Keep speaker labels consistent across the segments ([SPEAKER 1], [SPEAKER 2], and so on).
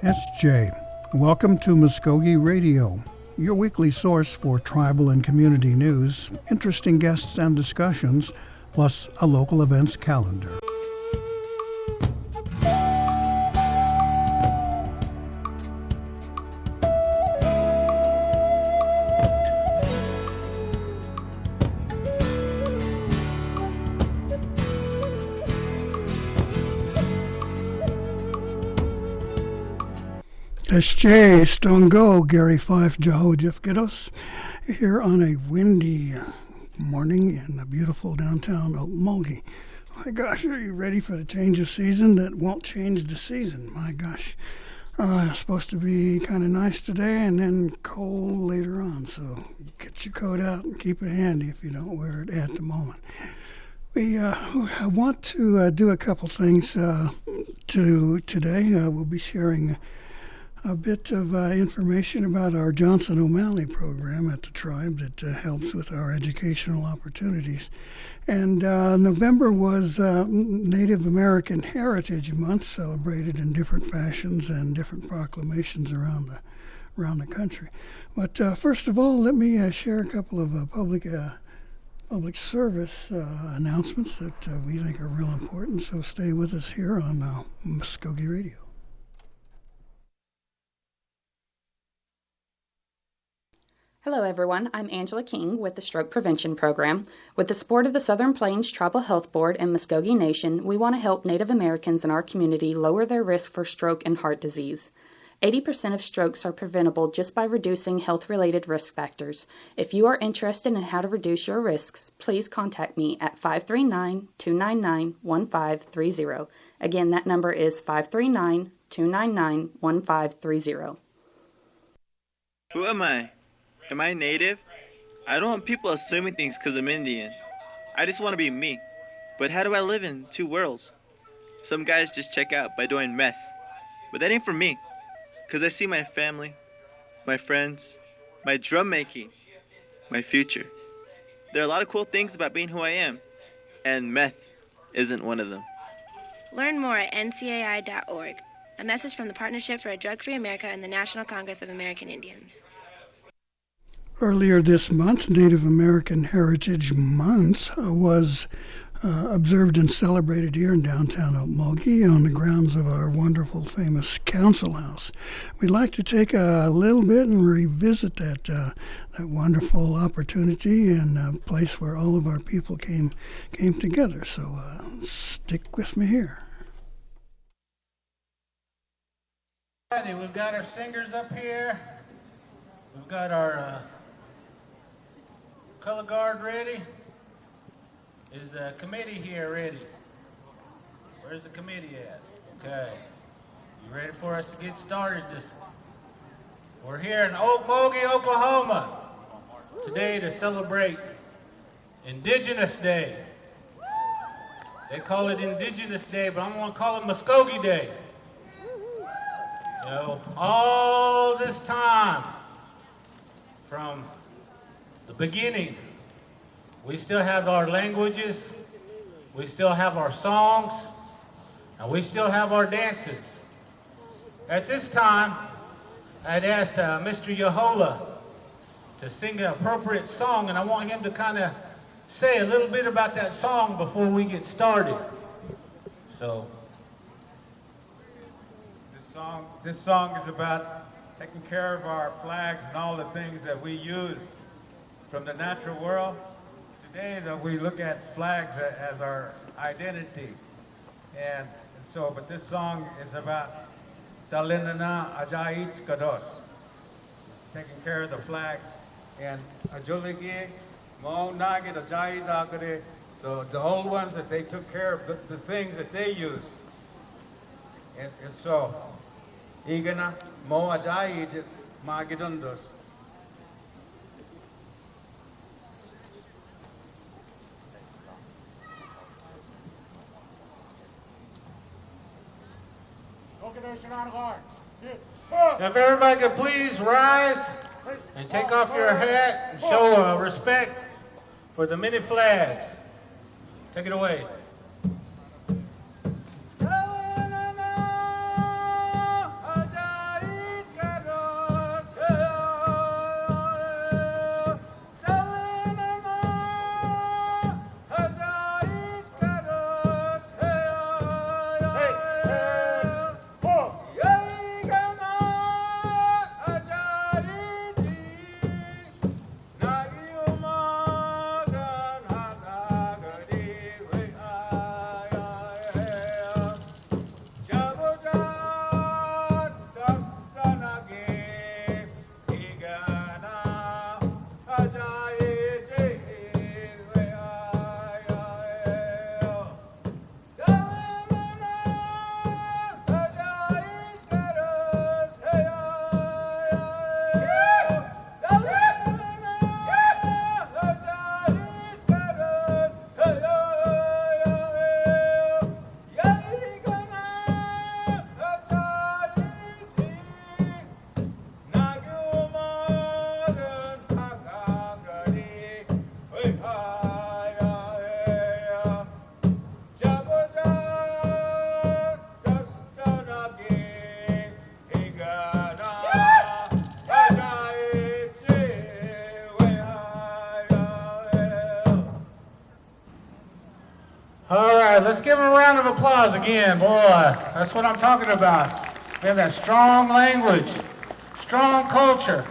[SPEAKER 1] SJ. Welcome to Mvskoke Radio, your weekly source for tribal and community news, interesting guests and discussions, plus a local events calendar. SJ Stongo, Gary Fife, Jaho Jeff Giddos, here on a windy morning in the beautiful downtown Okmulgee. My gosh, are you ready for the change of season that won't change the season? My gosh. It's supposed to be kind of nice today and then cold later on, so get your coat out and keep it handy if you don't wear it at the moment. We want to do a couple things today. We'll be sharing a bit of information about our Johnson O'Malley program at the tribe that helps with our educational opportunities. And November was Native American Heritage Month, celebrated in different fashions and different proclamations around the country. But first of all, let me share a couple of public service announcements that we think are real important. So stay with us here on Mvskoke Radio.
[SPEAKER 2] Hello everyone, I'm Angela King with the Stroke Prevention Program. With the support of the Southern Plains Tribal Health Board and Mvskoke Nation, we want to help Native Americans in our community lower their risk for stroke and heart disease. 80% of strokes are preventable just by reducing health-related risk factors. If you are interested in how to reduce your risks, please contact me at 539-299-1530. Again, that number is 539-299-1530.
[SPEAKER 3] Who am I? Am I Native? I don't want people assuming things because I'm Indian. I just want to be me. But how do I live in two worlds? Some guys just check out by doing meth. But that ain't for me. Because I see my family, my friends, my drum making, my future. There are a lot of cool things about being who I am. And meth isn't one of them.
[SPEAKER 4] Learn more at ncai.org. A message from the Partnership for a Drug-Free America and the National Congress of American Indians.
[SPEAKER 1] Earlier this month, Native American Heritage Month was observed and celebrated here in downtown Okmulgee on the grounds of our wonderful, famous council house. We'd like to take a little bit and revisit that wonderful opportunity and a place where all of our people came together. So stick with me here.
[SPEAKER 5] We've got our singers up here. We've got our color guard ready. Is the committee here ready? Where's the committee at? Okay. You ready for us to get started? We're here in Okmulgee, Oklahoma today to celebrate Indigenous Day. They call it Indigenous Day, but I'm going to call it Mvskoke Day. You know, all this time from the beginning, we still have our languages, we still have our songs, and we still have our dances. At this time, I'd ask Mr. Yahola to sing an appropriate song, and I want him to kind of say a little bit about that song before we get started. So,
[SPEAKER 6] this song is about taking care of our flags and all the things that we use from the natural world. Today that we look at flags as our identity. And so, but this song is about Dalinana Ajait Kados, taking care of the flags. And Ajoligi, Mo Nagit Ajait Agade, so the old ones that they took care of the things that they used. And so, Igana Mo Ajait Magidundos.
[SPEAKER 5] if everybody could please rise and take off your hat and show respect for the many flags. Take it away. All right, let's give them a round of applause again, boy. That's what I'm talking about. We have that strong language, strong culture.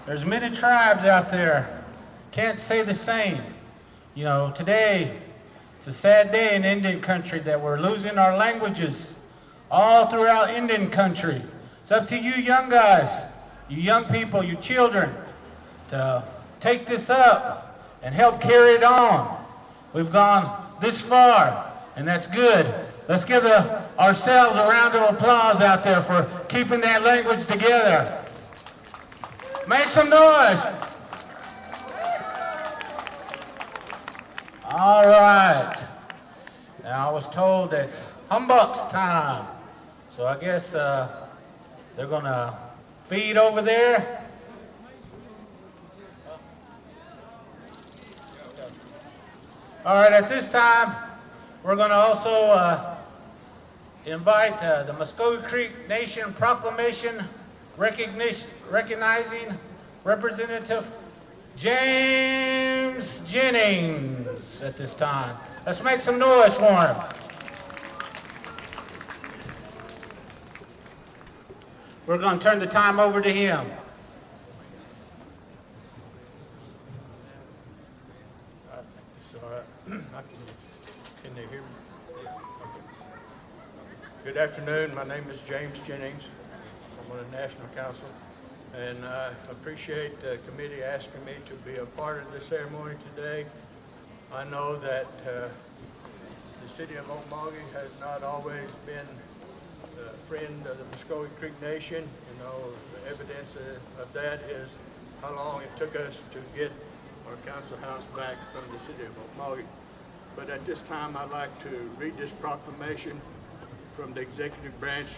[SPEAKER 5] There's many tribes out there. Can't say the same. You know, today, it's a sad day in Indian country that we're losing our languages all throughout Indian country. It's up to you young guys, you young people, you children, to take this up and help carry it on. We've gone this far, and that's good. Let's give ourselves a round of applause out there for keeping that language together. Make some noise. All right. Now I was told that it's humbuck's time, so I guess they're gonna feed over there. All right, at this time, we're going to also invite the Mvskoke Creek Nation Proclamation recognizing Representative James Jennings at this time. Let's make some noise for him. We're going to turn the time over to him.
[SPEAKER 7] Can they hear me? Okay. Good afternoon. My name is James Jennings. I'm on the National Council, and I appreciate the committee asking me to be a part of the ceremony today. I know that the city of Okmulgee has not always been a friend of the Mvskoke Creek Nation. You know, the evidence of that is how long it took us to get our council house back from the city of Okmulgee. But at this time, I'd like to read this proclamation from the executive branch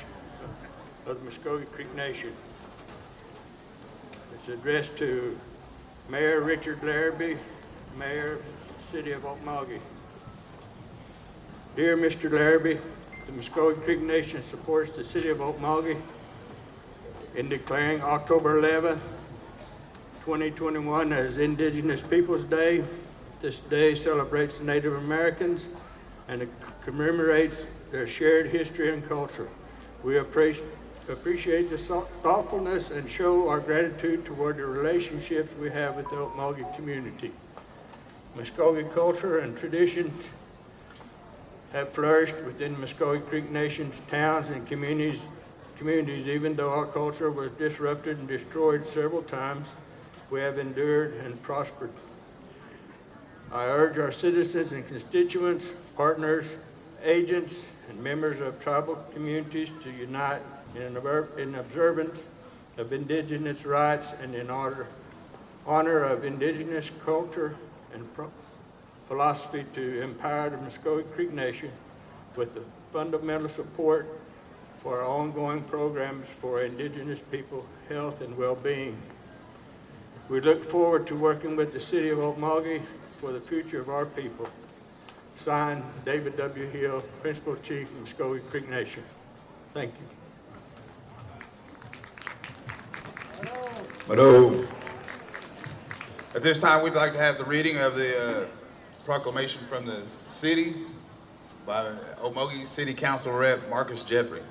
[SPEAKER 7] of the Mvskoke Creek Nation. It's addressed to Mayor Richard Larrabee, Mayor of the City of Okmulgee. Dear Mr. Larrabee, the Mvskoke Creek Nation supports the City of Okmulgee in declaring October 11th, 2021 as Indigenous Peoples Day. This day celebrates the Native Americans and commemorates their shared history and culture. We appreciate the thoughtfulness and show our gratitude toward the relationships we have with the Okmulgee community. Mvskoke culture and traditions have flourished within Mvskoke Creek Nation's towns and communities, even though our culture was disrupted and destroyed several times. We have endured and prospered. I urge our citizens and constituents, partners, agents, and members of tribal communities to unite in observance of Indigenous rights and in honor of Indigenous culture and philosophy to empower the Mvskoke Creek Nation with the fundamental support for our ongoing programs for Indigenous people, health, and well-being. We look forward to working with the City of Okmulgee for the future of our people. Signed, David W. Hill, Principal Chief, Mvskoke Creek Nation. Thank you.
[SPEAKER 8] Hello. At this time, we'd like to have the reading of the proclamation from the city by Okmulgee City Council Rep Marcus Jeffrey.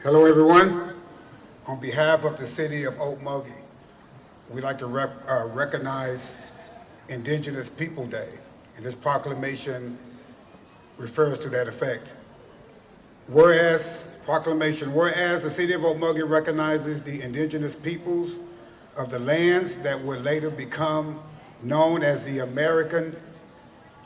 [SPEAKER 9] Hello, everyone. On behalf of the city of Okmulgee, we'd like to recognize Indigenous People Day, and this proclamation refers to that effect. Whereas the city of Okmulgee recognizes the indigenous peoples of the lands that would later become known as the American,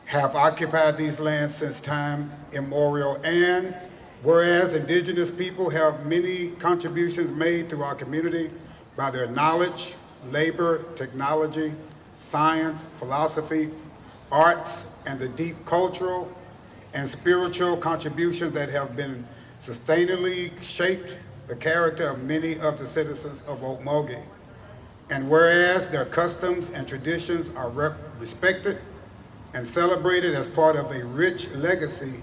[SPEAKER 9] have occupied these lands since time immemorial, and whereas indigenous people have many contributions made to our community by their knowledge, labor, technology, science, philosophy, arts, and the deep cultural and spiritual contributions that have been sustainably shaped the character of many of the citizens of Okmulgee. And whereas their customs and traditions are respected and celebrated as part of a rich legacy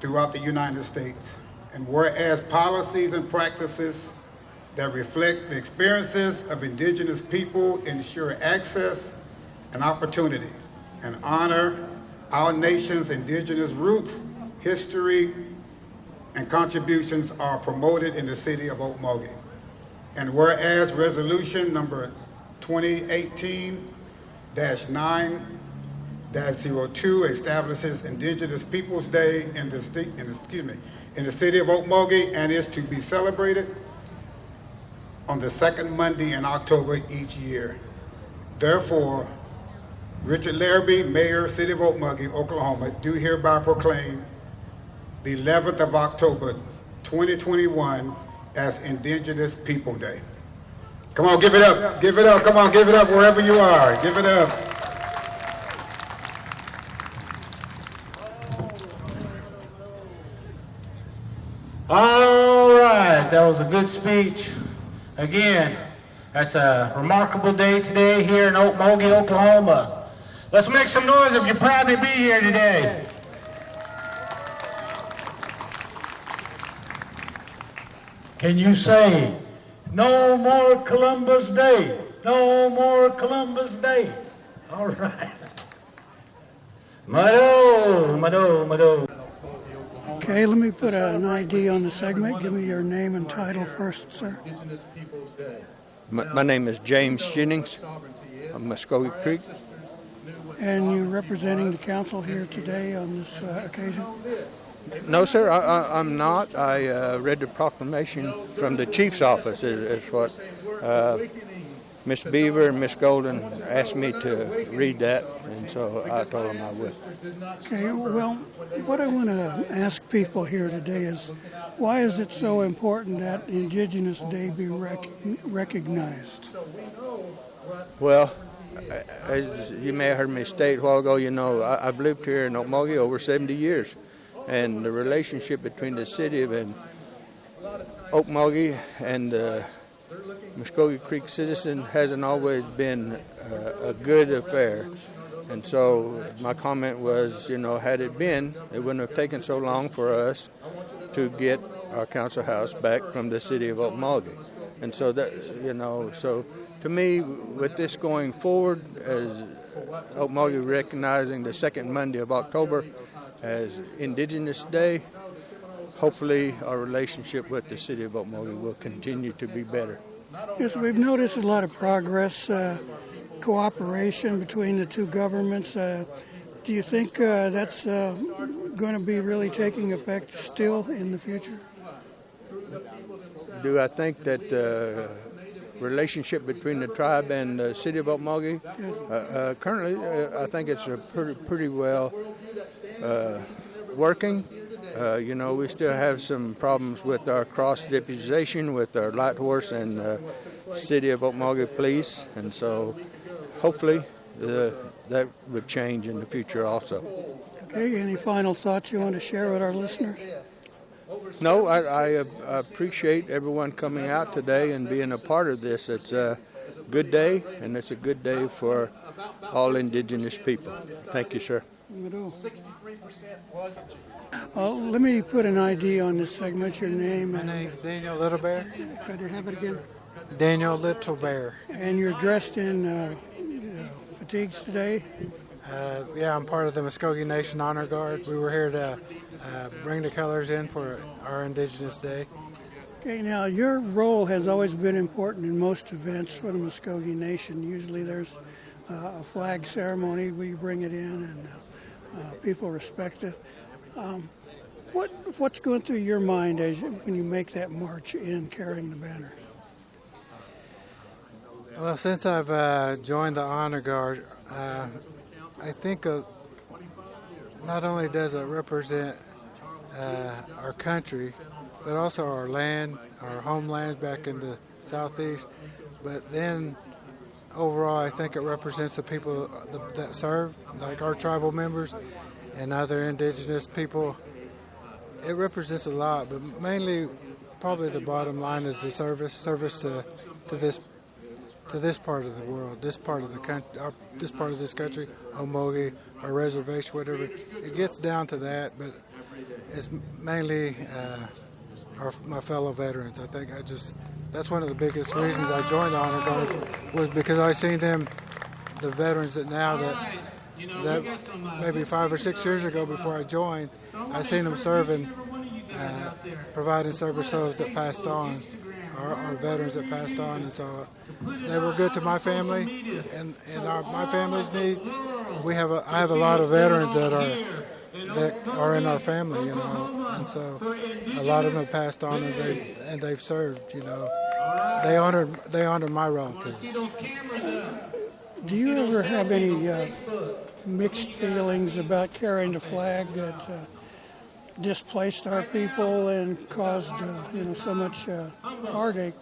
[SPEAKER 9] throughout the United States. And whereas policies and practices that reflect the experiences of indigenous people ensure access and opportunity and honor Our nation's indigenous roots, history, and contributions are promoted in the city of Okmulgee. And whereas resolution number 2018-9-02 establishes Indigenous Peoples Day in the city of Okmulgee and is to be celebrated on the second Monday in October each year. Therefore, Richard Larrabee, Mayor, City of Okmulgee, Oklahoma, do hereby proclaim the 11th of October, 2021 as Indigenous People Day. Come on, give it up, give it up, come on, give it up wherever you are, give it up.
[SPEAKER 5] All right, that was a good speech. Again, that's a remarkable day today here in Okmulgee, Oklahoma. Let's make some noise if you're proud to be here today. Can you say, no more Columbus Day, no more Columbus Day? All right. Mado.
[SPEAKER 1] Okay, let me put an ID on the segment. Give me your name and title first, sir.
[SPEAKER 10] My name is James Jennings of Mvskoke Creek.
[SPEAKER 1] And you're representing the council here today on this occasion?
[SPEAKER 10] No, sir, I'm not. I read the proclamation from the chief's office is what Miss Beaver and Miss Golden asked me to read that, and so I told them I would.
[SPEAKER 1] Okay, well, what I want to ask people here today is, why is it so important that Indigenous Day be recognized?
[SPEAKER 10] Well, as you may have heard me state a while ago, I've lived here in Okmulgee over 70 years, and the relationship between the city of Okmulgee and the Mvskoke Creek citizen hasn't always been a good affair. And so my comment was, had it been, it wouldn't have taken so long for us to get our council house back from the city of Okmulgee. And so that, so to me, with this going forward, as Okmulgee recognizing the second Monday of October as Indigenous Day, hopefully our relationship with the city of Okmulgee will continue to be better.
[SPEAKER 1] Yes, we've noticed a lot of progress, cooperation between the two governments. Do you think that's going to be really taking effect still in the future?
[SPEAKER 10] Do I think that the relationship between the tribe and the city of Okmulgee? Currently, I think it's a pretty well working. We still have some problems with our cross-deputization with our light horse and city of Okmulgee police, and so hopefully that would change in the future also.
[SPEAKER 1] Okay, any final thoughts you want to share with our listeners?
[SPEAKER 10] No, I appreciate everyone coming out today and being a part of this. It's a good day, and it's a good day for all Indigenous people. Thank you, sir.
[SPEAKER 1] Let me put an ID on this segment. Your name?
[SPEAKER 11] My name is Daniel Littlebear.
[SPEAKER 1] Could you have it again?
[SPEAKER 11] Daniel Littlebear.
[SPEAKER 1] And you're dressed in fatigues today?
[SPEAKER 11] Yeah, I'm part of the Mvskoke Nation Honor Guard. We were here to bring the colors in for our Indigenous Day.
[SPEAKER 1] Okay, now your role has always been important in most events for the Mvskoke Nation. Usually there's a flag ceremony where you bring it in and people respect it. What's going through your mind when you make that march in carrying the banners?
[SPEAKER 11] Well, since I've joined the Honor Guard, I think not only does it represent our country, but also our land, our homelands back in the southeast. But then overall, I think it represents the people that serve, like our tribal members and other indigenous people. It represents a lot, but mainly, probably the bottom line is the service to this part of the world, this part of the country, this part of this country, Okmulgee, our reservation, whatever. It gets down to that, but it's mainly my fellow veterans. I think that's one of the biggest reasons I joined the Honor Guard was because I seen them, the veterans that that maybe 5 or 6 years ago before I joined, I seen them serving, providing service to those that passed on, our veterans that passed on, and so they were good to my family and my family's need. I have a lot of veterans that are in our family, and so a lot of them have passed on and they've served, They honored my relatives.
[SPEAKER 1] Do you ever have any mixed feelings about carrying the flag that displaced our people and caused so much heartache?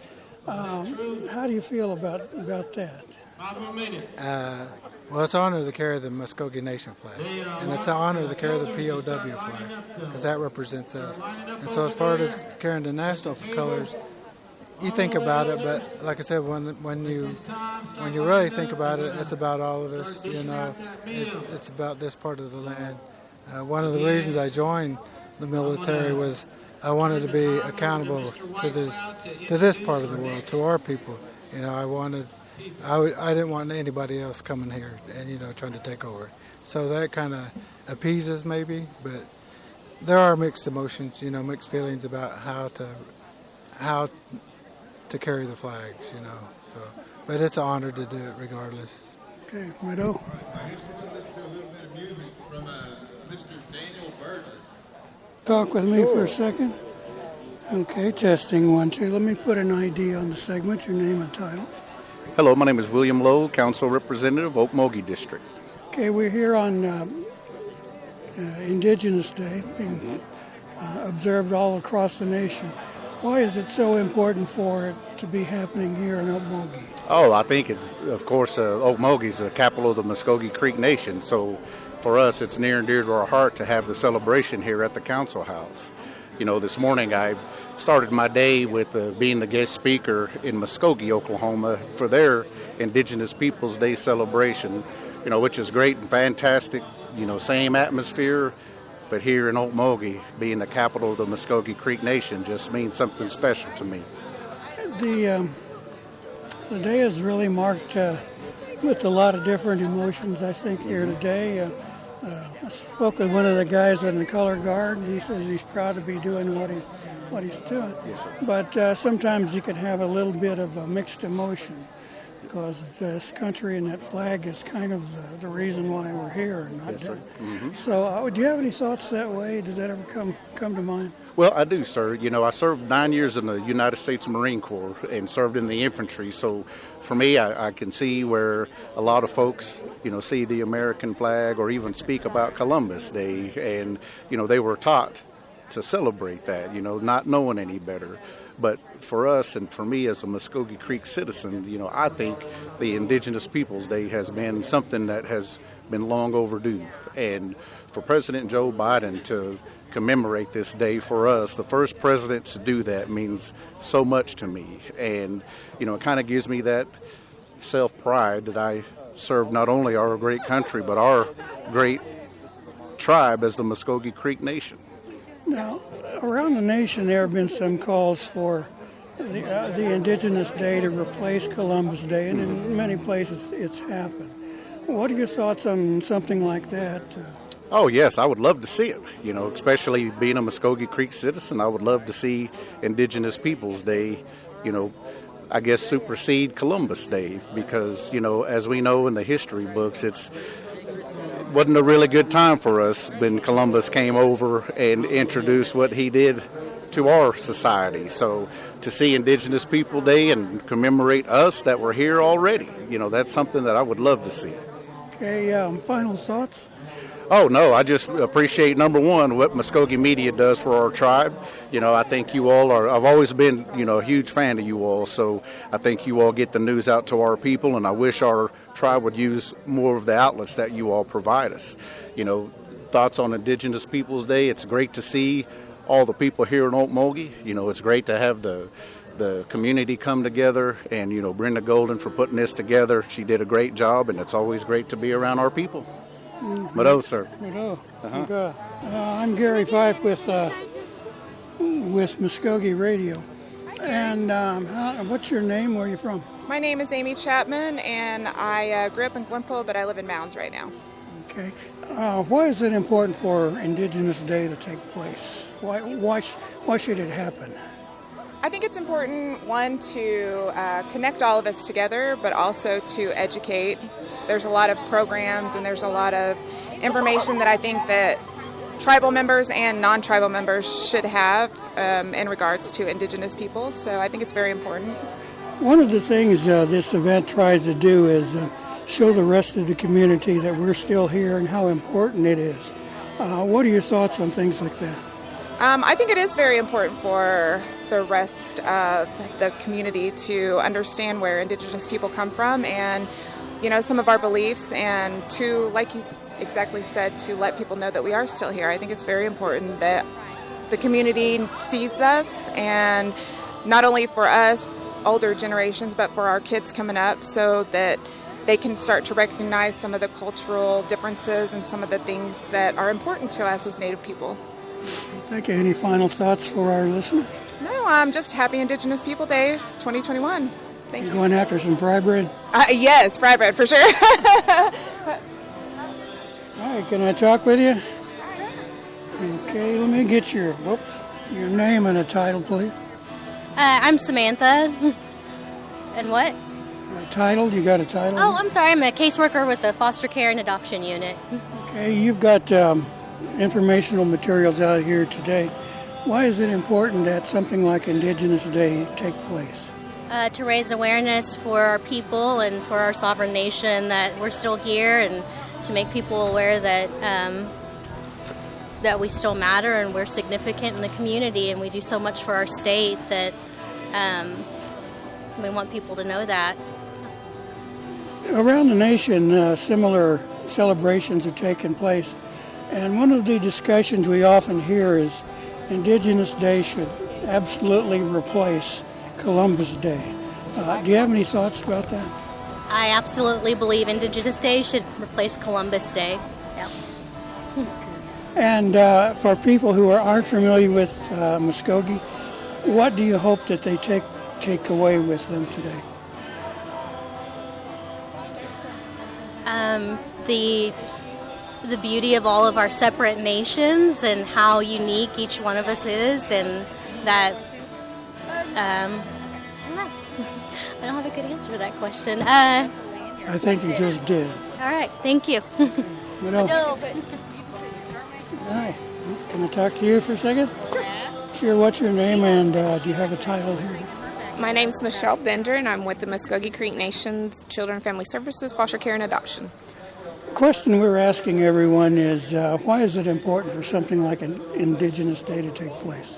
[SPEAKER 1] How do you feel about that?
[SPEAKER 11] Well, it's an honor to carry the Mvskoke Nation flag, and it's an honor to carry the POW flag, because that represents us. And so as far as carrying the national colors, you think about it, but like I said, when you really think about it, it's about all of us. It's about this part of the land. One of the reasons I joined the military was I wanted to be accountable to this part of the world, to our people. I didn't want anybody else coming here and trying to take over. So that kind of appeases maybe, but there are mixed emotions, mixed feelings about how to carry the flags, So, but it's an honor to do it regardless.
[SPEAKER 1] Okay, Widow.
[SPEAKER 8] I guess we're going to listen to a little bit of music from Mr. Daniel Burgess.
[SPEAKER 1] Talk with me for a second. Okay, testing 1, 2. Let me put an ID on the segment, your name and title.
[SPEAKER 12] Hello, my name is William Lowe, Council Representative, Okmulgee District.
[SPEAKER 1] Okay, we're here on Indigenous Day, being observed all across the nation. Why is it so important for it to be happening here in Okmulgee?
[SPEAKER 12] Oh, I think it's, of course, Okmulgee is the capital of the Mvskoke Creek Nation, so for us it's near and dear to our heart to have the celebration here at the Council House. This morning I started my day with being the guest speaker in Mvskoke, Oklahoma, for their Indigenous Peoples Day celebration, which is great and fantastic, same atmosphere. But here in Okmulgee, being the capital of the Mvskoke Creek Nation, just means something special to me.
[SPEAKER 1] The day is really marked with a lot of different emotions, I think, here today. I spoke with one of the guys in the color guard. He says he's proud to be doing what he's doing.
[SPEAKER 12] Yes, sir.
[SPEAKER 1] But sometimes you can have a little bit of a mixed emotion, because this country and that flag is kind of the reason why we're here.
[SPEAKER 12] Yes, sir. Mm-hmm.
[SPEAKER 1] So do you have any thoughts that way? Does that ever come to mind?
[SPEAKER 12] Well, I do, sir. I served 9 years in the United States Marine Corps and served in the infantry. So for me, I can see where a lot of folks, see the American flag or even speak about Columbus Day. And, they were taught to celebrate that, not knowing any better. But for us and for me as a Mvskoke Creek citizen, I think the Indigenous Peoples Day has been something that has been long overdue. And for President Joe Biden to commemorate this day for us, the first president to do that, means so much to me. And, it kind of gives me that self-pride that I serve not only our great country, but our great tribe as the Mvskoke Creek Nation.
[SPEAKER 1] Now, around the nation, there have been some calls for the Indigenous Day to replace Columbus Day, and in many places it's happened. What are your thoughts on something like that?
[SPEAKER 12] Oh, yes, I would love to see it. Especially being a Mvskoke Creek citizen, I would love to see Indigenous Peoples Day, I guess supersede Columbus Day, because, as we know in the history books, it wasn't a really good time for us when Columbus came over and introduced what he did to our society. So to see Indigenous People Day and commemorate us that were here already, that's something that I would love to see.
[SPEAKER 1] Okay, final thoughts?
[SPEAKER 12] Oh, no, I just appreciate, number one, what Mvskoke Media does for our tribe. I think you all I've always been, a huge fan of you all, so I think you all get the news out to our people, and I wish our tribe would use more of the outlets that you all provide us. Thoughts on Indigenous Peoples Day, it's great to see all the people here in Okmulgee. It's great to have the community come together, and, Brenda Golden for putting this together. She did a great job, and it's always great to be around our people.
[SPEAKER 1] Mm-hmm.
[SPEAKER 12] Mado, sir.
[SPEAKER 1] Mado. I'm Gary Fife with Mvskoke Radio. And what's your name? Where are you from?
[SPEAKER 13] My name is Amy Chapman, and I grew up in Glenpoe, but I live in Mounds right now.
[SPEAKER 1] Okay. Why is it important for Indigenous Day to take place? Why should it happen?
[SPEAKER 13] I think it's important, one, to connect all of us together, but also to educate. There's a lot of programs and there's a lot of information that I think that tribal members and non-tribal members should have in regards to Indigenous people. So I think it's very important.
[SPEAKER 1] One of the things this event tries to do is show the rest of the community that we're still here and how important it is. What are your thoughts on things like that?
[SPEAKER 13] I think it is very important for the rest of the community to understand where Indigenous people come from and, some of our beliefs, and to, like you exactly said, to let people know that we are still here. I think it's very important that the community sees us, and not only for us, older generations, but for our kids coming up, so that they can start to recognize some of the cultural differences and some of the things that are important to us as Native people.
[SPEAKER 1] Thank you. Any final thoughts for our listeners?
[SPEAKER 13] No, I'm just happy Indigenous People Day 2021. Thank you.
[SPEAKER 1] Going after some fry bread?
[SPEAKER 13] Yes, fry bread for sure.
[SPEAKER 1] All right, can I talk with you? Okay, let me get your name and a title, please.
[SPEAKER 14] I'm Samantha. And what?
[SPEAKER 1] A title? You got a title?
[SPEAKER 14] Oh, I'm sorry. I'm a caseworker with the Foster Care and Adoption Unit.
[SPEAKER 1] Okay, you've got informational materials out here today. Why is it important that something like Indigenous Day take place?
[SPEAKER 14] To raise awareness for our people and for our sovereign nation that we're still here, and to make people aware that that we still matter and we're significant in the community, and we do so much for our state that we want people to know that.
[SPEAKER 1] Around the nation, similar celebrations are taking place, and one of the discussions we often hear is Indigenous Day should absolutely replace Columbus Day. Do you have any thoughts about that?
[SPEAKER 14] I absolutely believe Indigenous Day should replace Columbus Day. Yep.
[SPEAKER 1] And for people who aren't familiar with Mvskoke, what do you hope that they take away with them today?
[SPEAKER 14] The beauty of all of our separate nations and how unique each one of us is, and that I don't have a good answer to that question.
[SPEAKER 1] I think you just did.
[SPEAKER 14] All right, thank you.
[SPEAKER 1] No,
[SPEAKER 14] but...
[SPEAKER 1] All right, can I talk to you for a second? Sure, what's your name, and do you have a title here?
[SPEAKER 13] My name's Michelle Bender, and I'm with the Mvskoke Creek Nation's Children and Family Services, Foster Care and Adoption.
[SPEAKER 1] The question we're asking everyone is, why is it important for something like an Indigenous Day to take place?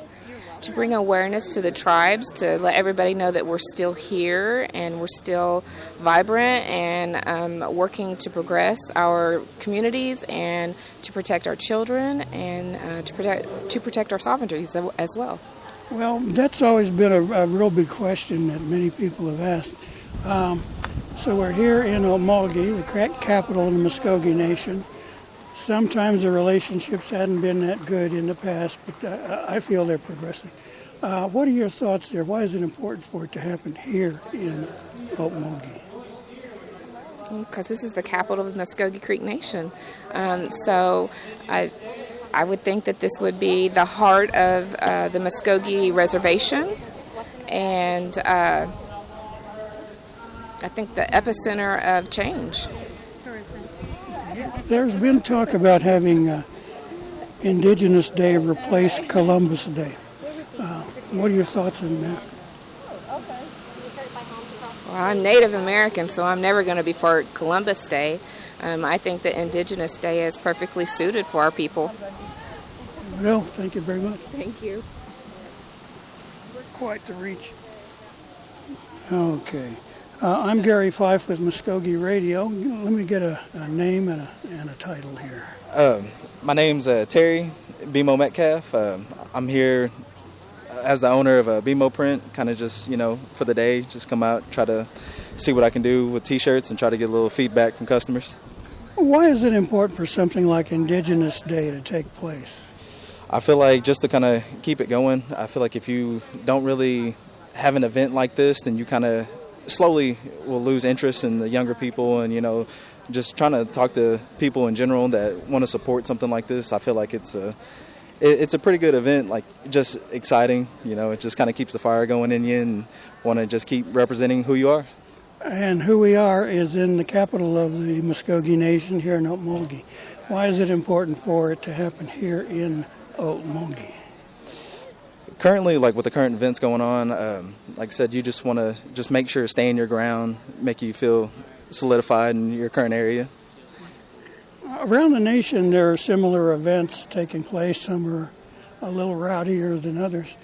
[SPEAKER 13] To bring awareness to the tribes, to let everybody know that we're still here and we're still vibrant and working to progress our communities and to protect our children and to protect our sovereignties as well.
[SPEAKER 1] Well, that's always been a real big question that many people have asked. So we're here in Okmulgee, the capital of the Mvskoke Nation. Sometimes the relationships hadn't been that good in the past, but I feel they're progressing. What are your thoughts there? Why is it important for it to happen here in Okmulgee?
[SPEAKER 13] Because this is the capital of the Mvskoke Creek Nation. So I would think that this would be the heart of the Mvskoke Reservation, and I think the epicenter of change.
[SPEAKER 1] There's been talk about having Indigenous Day replace Columbus Day. What are your thoughts on that?
[SPEAKER 13] Well, I'm Native American, so I'm never going to be for Columbus Day. I think that Indigenous Day is perfectly suited for our people.
[SPEAKER 1] Well, thank you very much.
[SPEAKER 13] Thank you.
[SPEAKER 1] Quite the reach. Okay. I'm Gary Fife with Mvskoke Radio. Let me get a name and a title here.
[SPEAKER 15] My name's Terry BMO Metcalf. I'm here as the owner of a BMO Print, kind of just, for the day, just come out, try to see what I can do with T-shirts and try to get a little feedback from customers.
[SPEAKER 1] Why is it important for something like Indigenous Day to take place?
[SPEAKER 15] I feel like just to kind of keep it going, I feel like if you don't really have an event like this, then you kind of slowly will lose interest in the younger people, and just trying to talk to people in general that want to support something like this. I feel like it's a pretty good event, like just exciting. It just kind of keeps the fire going in you and want to just keep representing who you are.
[SPEAKER 1] And who we are is in the capital of the Mvskoke Nation here in Okmulgee. Why is it important for it to happen here in Okmulgee?
[SPEAKER 15] Currently, like with the current events going on, like I said, you just want to just make sure stay in your ground, make you feel solidified in your current area.
[SPEAKER 1] Around the nation, there are similar events taking place. Some are a little rowdier than others.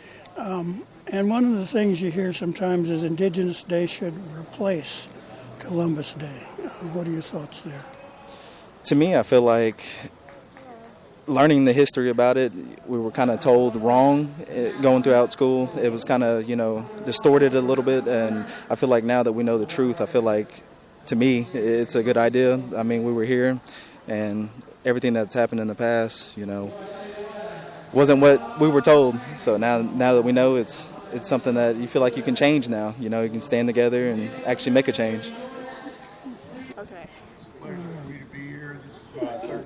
[SPEAKER 1] And one of the things you hear sometimes is Indigenous Day should replace Columbus Day. What are your thoughts there?
[SPEAKER 15] To me, I feel like learning the history about it, we were kind of told wrong going throughout school. It was kind of, distorted a little bit. And I feel like now that we know the truth, I feel like, to me, it's a good idea. I mean, we were here, and everything that's happened in the past, wasn't what we were told. So now that we know, it's something that you feel like you can change now. You can stand together and actually make a change.
[SPEAKER 16] Okay.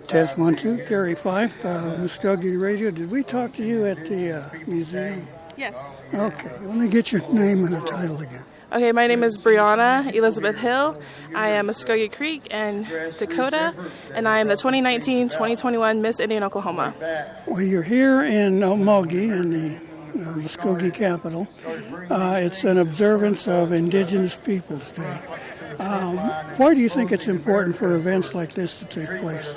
[SPEAKER 1] Test 1, 2, Gary 5, Mvskoke Radio. Did we talk to you at the museum?
[SPEAKER 16] Yes.
[SPEAKER 1] Okay, let me get your name and a title again.
[SPEAKER 16] Okay, my name is Brianna Elizabeth Hill. I am Mvskoke Creek and Dakota, and I am the 2019-2021 Miss Indian Oklahoma.
[SPEAKER 1] Well, you're here in Okmulgee, in the Mvskoke capital. It's an observance of Indigenous Peoples Day. Why do you think it's important for events like this to take place?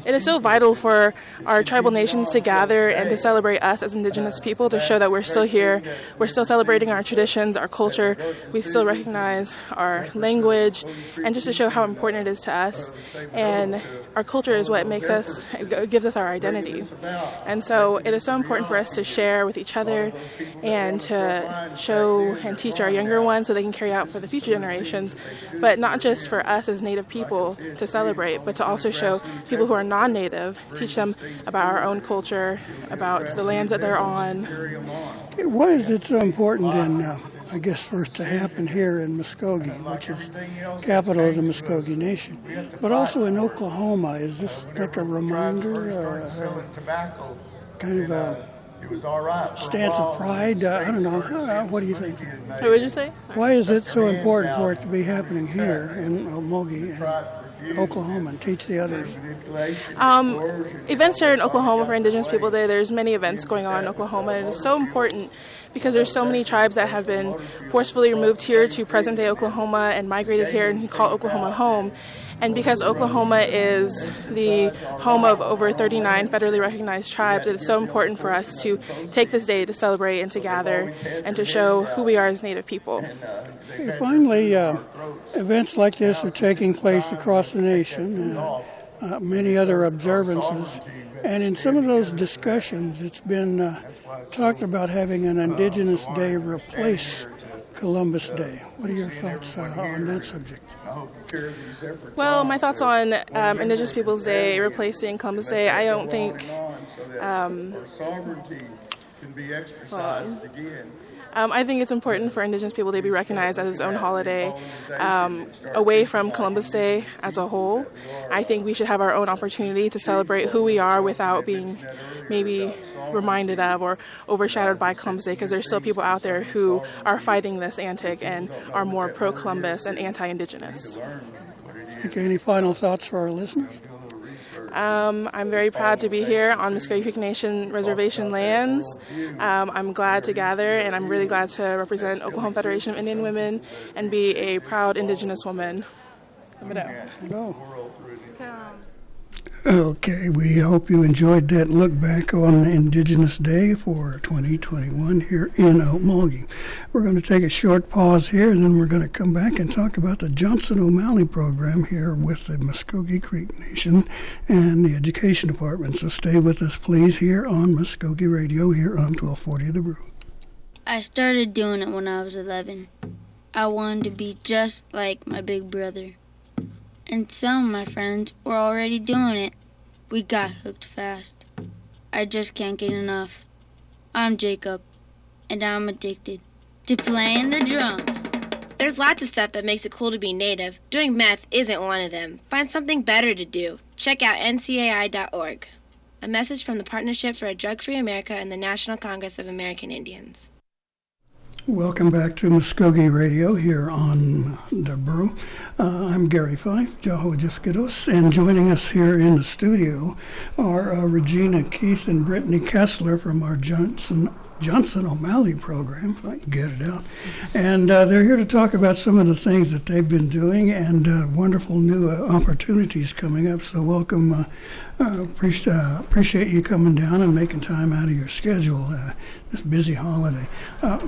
[SPEAKER 16] It is so vital for our tribal nations to gather and to celebrate us as Indigenous people, to show that we're still here, we're still celebrating our traditions, our culture, we still recognize our language, and just to show how important it is to us. And our culture is what makes us, it gives us our identity. And so it is so important for us to share with each other and to show and teach our younger ones so they can carry out for the future generations, but not just for us as Native people to celebrate, but to also show people who are non-Native, teach them about our own culture, about the lands that they're on.
[SPEAKER 1] Why is it so important then, I guess, for it to happen here in Mvskoke, which is capital of the Mvskoke Nation, but also in Oklahoma? Is this like a reminder, kind of a stance of pride? I don't know. What do you think?
[SPEAKER 16] What would you say?
[SPEAKER 1] Why is it so important for it to be happening here in Okmulgee and Oklahoma and teach the others?
[SPEAKER 16] Events here in Oklahoma for Indigenous People Day, there's many events going on in Oklahoma, and it's so important because there's so many tribes that have been forcefully removed here to present-day Oklahoma and migrated here and call Oklahoma home. And because Oklahoma is the home of over 39 federally recognized tribes, it is so important for us to take this day to celebrate and to gather and to show who we are as Native people.
[SPEAKER 1] Finally, events like this are taking place across the nation, many other observances, and in some of those discussions it's been talked about having an Indigenous Day replace Columbus Day. What are your thoughts on that subject?
[SPEAKER 16] Well, my thoughts on Indigenous Peoples Day replacing Columbus Day, I don't think... I think it's important for Indigenous people to be recognized as its own holiday, away from Columbus Day as a whole. I think we should have our own opportunity to celebrate who we are without being maybe reminded of or overshadowed by Columbus Day, because there's still people out there who are fighting this antic and are more pro-Columbus and anti-Indigenous.
[SPEAKER 1] Okay, any final thoughts for our listeners?
[SPEAKER 16] I'm very proud to be here on Mvskoke Creek Nation reservation lands. I'm glad to gather, and I'm really glad to represent Oklahoma Federation of Indian Women and be a proud Indigenous woman.
[SPEAKER 1] Okay, we hope you enjoyed that look back on Indigenous Day for 2021 here in Okmulgee. We're going to take a short pause here, and then we're going to come back and talk about the Johnson O'Malley program here with the Mvskoke Creek Nation and the Education Department. So stay with us, please, here on Mvskoke Radio, here on 1240 The Brew.
[SPEAKER 17] I started doing it when I was 11. I wanted to be just like my big brother. And some of my friends were already doing it. We got hooked fast. I just can't get enough. I'm Jacob, and I'm addicted to playing the drums.
[SPEAKER 4] There's lots of stuff that makes it cool to be Native. Doing meth isn't one of them. Find something better to do. Check out ncai.org. A message from the Partnership for a Drug-Free America and the National Congress of American Indians.
[SPEAKER 1] Welcome back to Mvskoke Radio here on the Brew. I'm Gary Fife, Jaho Jifkidos, and joining us here in the studio are Regina Keith and Brittany Kessler from our Johnson O'Malley program, if I can get it out. And they're here to talk about some of the things that they've been doing and wonderful new opportunities coming up. So welcome. Appreciate you coming down and making time out of your schedule this busy holiday.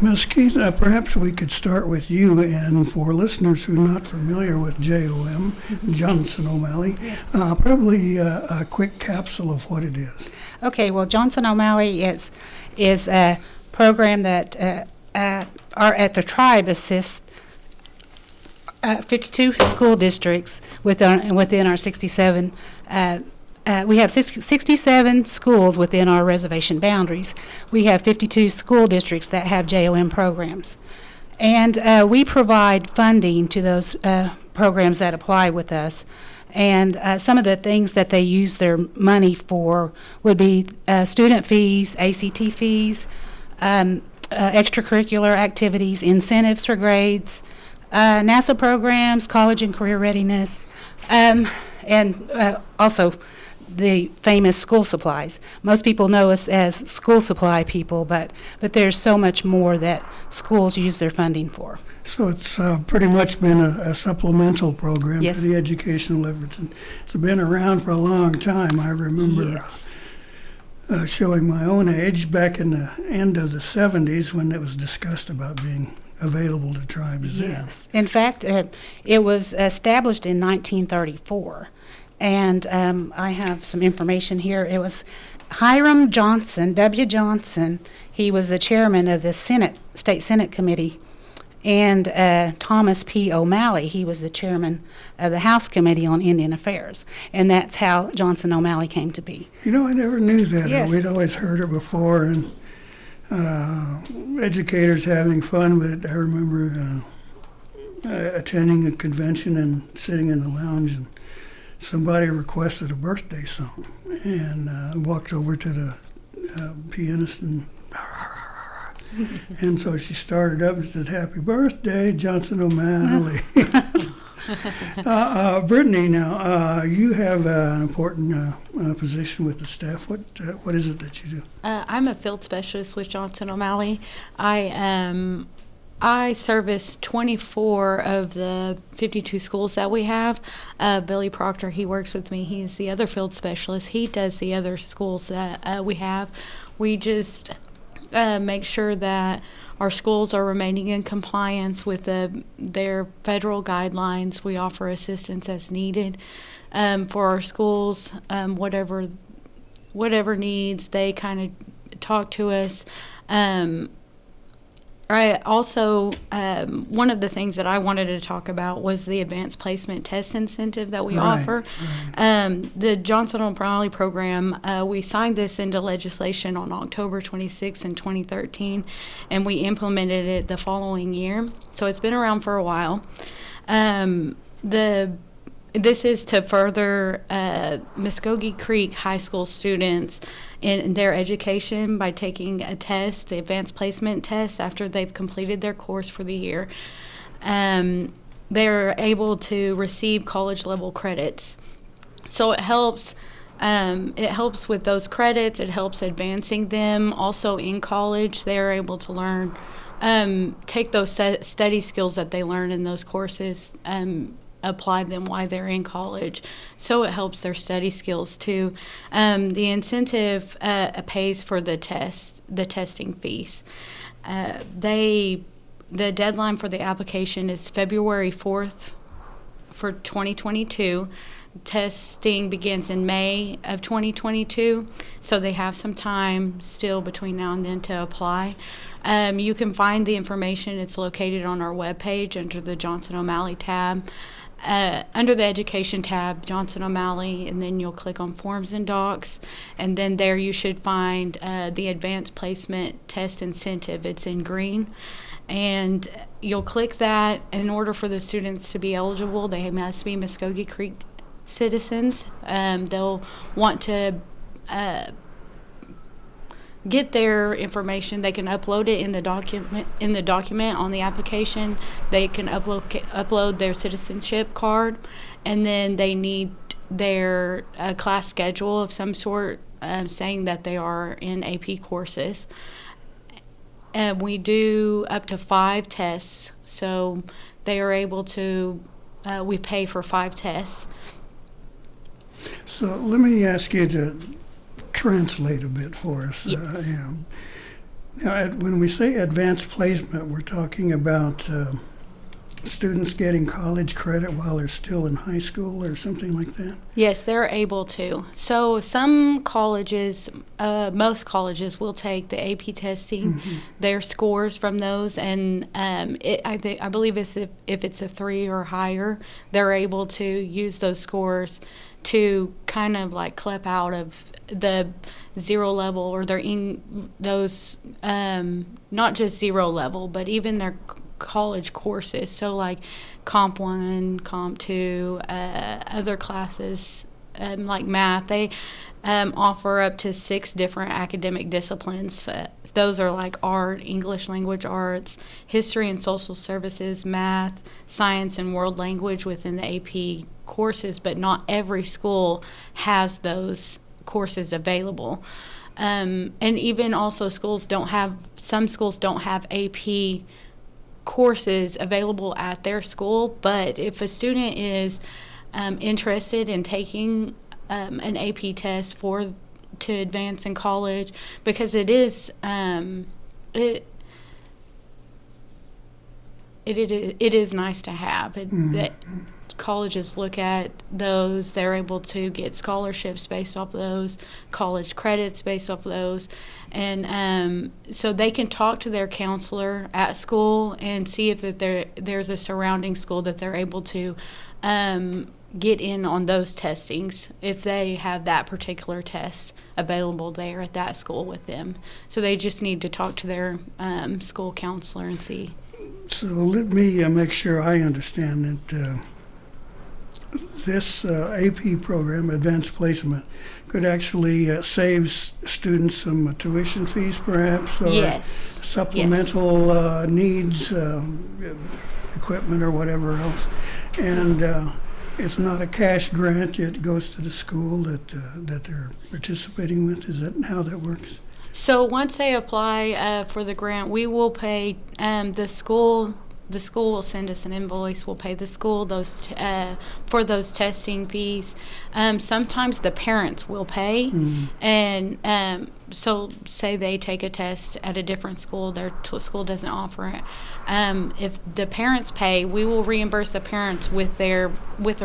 [SPEAKER 1] Ms. Keith, perhaps we could start with you, and for listeners who are not familiar with JOM, Johnson O'Malley,
[SPEAKER 18] Yes.
[SPEAKER 1] Probably a quick capsule of what it is.
[SPEAKER 18] Okay, well, Johnson O'Malley is a program that are at the tribe assists 52 school districts within our 67. We have 67 schools within our reservation boundaries. We have 52 school districts that have JOM programs. And we provide funding to those programs that apply with us. And some of the things that they use their money for would be student fees, ACT fees, extracurricular activities, incentives for grades, NASA programs, college and career readiness, and also the famous school supplies. Most people know us as school supply people, but there's so much more that schools use their funding for.
[SPEAKER 1] So it's pretty much been a supplemental program
[SPEAKER 18] Yes.
[SPEAKER 1] for the educational efforts. And it's been around for a long time. I remember
[SPEAKER 18] Yes.
[SPEAKER 1] showing my own age back in the end of the 70s when it was discussed about being available to tribes
[SPEAKER 18] Yes. In fact, it was established in 1934. And I have some information here. It was Hiram Johnson, W. Johnson. He was the chairman of the State Senate Committee. And Thomas P. O'Malley, he was the chairman of the House Committee on Indian Affairs. And that's how Johnson O'Malley came to be.
[SPEAKER 1] You know, I never knew that.
[SPEAKER 18] Yes.
[SPEAKER 1] We'd always heard it before, and educators having fun with it. I remember attending a convention and sitting in the lounge, and somebody requested a birthday song, and walked over to the pianist and so she started up and said, "Happy birthday, Johnson O'Malley." Brittany, now you have an important position with the staff. What is it that you do?
[SPEAKER 19] I'm a field specialist with Johnson O'Malley. I service 24 of the 52 schools that we have. Billy Proctor, he works with me. He's the other field specialist. He does the other schools that we have. We just make sure that our schools are remaining in compliance with their federal guidelines. We offer assistance as needed for our schools. Whatever needs, they kind of talk to us. I also, one of the things that I wanted to talk about was the advanced placement test incentive that we offer. The Johnson O'Malley program, we signed this into legislation on October 26 in 2013, and we implemented it the following year. So it's been around for a while. This is to further Mvskoke Creek High School students in their education by taking a test, the advanced placement test, after they've completed their course for the year. They're able to receive college level credits. So it helps with those credits. It helps advancing them. Also in college, they're able to learn, take those study skills that they learn in those courses, apply them while they're in college. So it helps their study skills too. The incentive pays for the testing fees. The deadline for the application is February 4th for 2022. Testing begins in May of 2022, so they have some time still between now and then to apply. You can find the information. It's located on our webpage under the Johnson O'Malley tab. Under the Education tab, Johnson O'Malley, and then you'll click on Forms and Docs, and then there you should find the Advanced Placement Test Incentive. It's in green, and you'll click that. In order for the students to be eligible, they must be Mvskoke Creek citizens. They'll want to get their information. They can upload it in the document on the application. They can upload their citizenship card, and then they need their class schedule of some sort, saying that they are in AP courses. And we do up to 5 tests, so they are able to. We pay for 5 tests.
[SPEAKER 1] So let me ask you to translate a bit for us.
[SPEAKER 19] Yes.
[SPEAKER 1] Now, when we say advanced placement, we're talking about students getting college credit while they're still in high school or something like that?
[SPEAKER 19] Yes, they're able to. So some colleges, most colleges will take the AP testing, their scores from those, and I believe if it's a 3 or higher, they're able to use those scores to kind of like clip out of the 0 level, or those not just 0 level, but even their college courses. So like Comp 1, Comp 2, other classes like math, they offer up to 6 different academic disciplines. Those are like art, English language arts, history and social services, math, science, and world language within the AP courses, but not every school has those courses available. And even also some schools don't have AP courses available at their school, but if a student is interested in taking an AP test to advance in college, because it is it is nice to have that colleges look at those. They're able to get scholarships based off of those, college credits based off of those, and so they can talk to their counselor at school and see if there's a surrounding school that they're able to get in on those testings if they have that particular test available there at that school with them. So they just need to talk to their school counselor and see.
[SPEAKER 1] So let me make sure I understand that this AP program, Advanced Placement, could actually save students some tuition fees perhaps, or
[SPEAKER 19] yes.
[SPEAKER 1] supplemental needs, equipment or whatever else. And it's not a cash grant, it goes to the school that they're participating with. Is that how that works?
[SPEAKER 19] So once they apply for the grant, we will pay the school. The school will send us an invoice. We'll pay the school for those testing fees. Sometimes the parents will pay, and so say they take a test at a different school, their school doesn't offer it. If the parents pay, we will reimburse the parents with a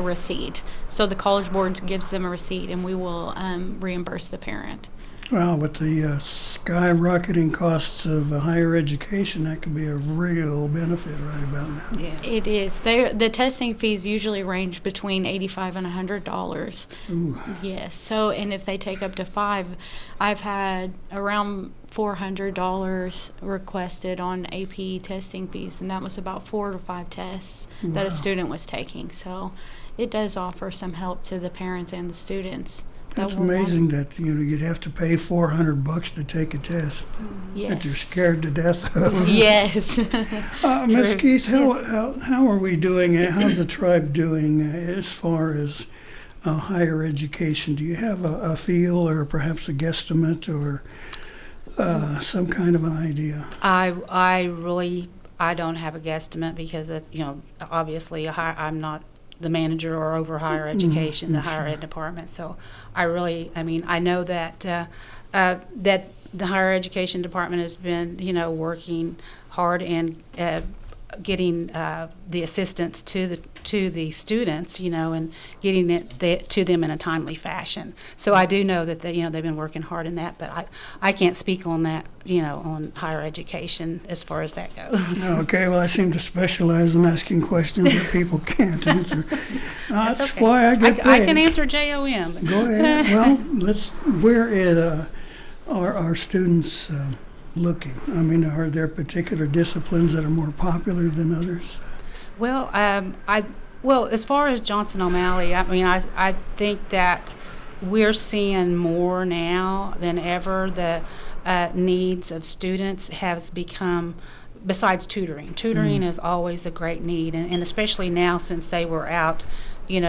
[SPEAKER 19] receipt. So the College Board gives them a receipt, and we will reimburse the parent.
[SPEAKER 1] Well, with the skyrocketing costs of higher education, that could be a real benefit right about now.
[SPEAKER 19] Yes. It is. The testing fees usually range between $85 and $100.
[SPEAKER 1] Ooh.
[SPEAKER 19] Yes. So, and if they take up to 5, I've had around $400 requested on AP testing fees, and that was about 4 to 5 tests that a student was taking. So, it does offer some help to the parents and the students.
[SPEAKER 1] That's amazing that you'd have to pay $400 to take a test that you're scared to death of.
[SPEAKER 19] Yes.
[SPEAKER 1] Ms. Keith, how are we doing? How's the tribe doing as far as higher education? Do you have a feel or perhaps a guesstimate or some kind of an idea?
[SPEAKER 18] I don't have a guestimate because obviously I'm not the manager or over higher education, the higher ed department. So I know that that the higher education department has been, working hard and getting the assistance to the students, and getting it to them in a timely fashion. So I do know that they've been working hard in that, but I can't speak on that, on higher education as far as that goes.
[SPEAKER 1] Okay, well, I seem to specialize in asking questions that people can't answer. That's
[SPEAKER 18] okay.
[SPEAKER 1] Why I get paid.
[SPEAKER 18] I can answer JOM.
[SPEAKER 1] Go ahead. Well, where are our students looking? I mean, are there particular disciplines that are more popular than others?
[SPEAKER 18] Well, as far as Johnson O'Malley, I mean, I think that we're seeing more now than ever. The needs of students has become, besides tutoring. Tutoring is always a great need, and especially now since they were out, in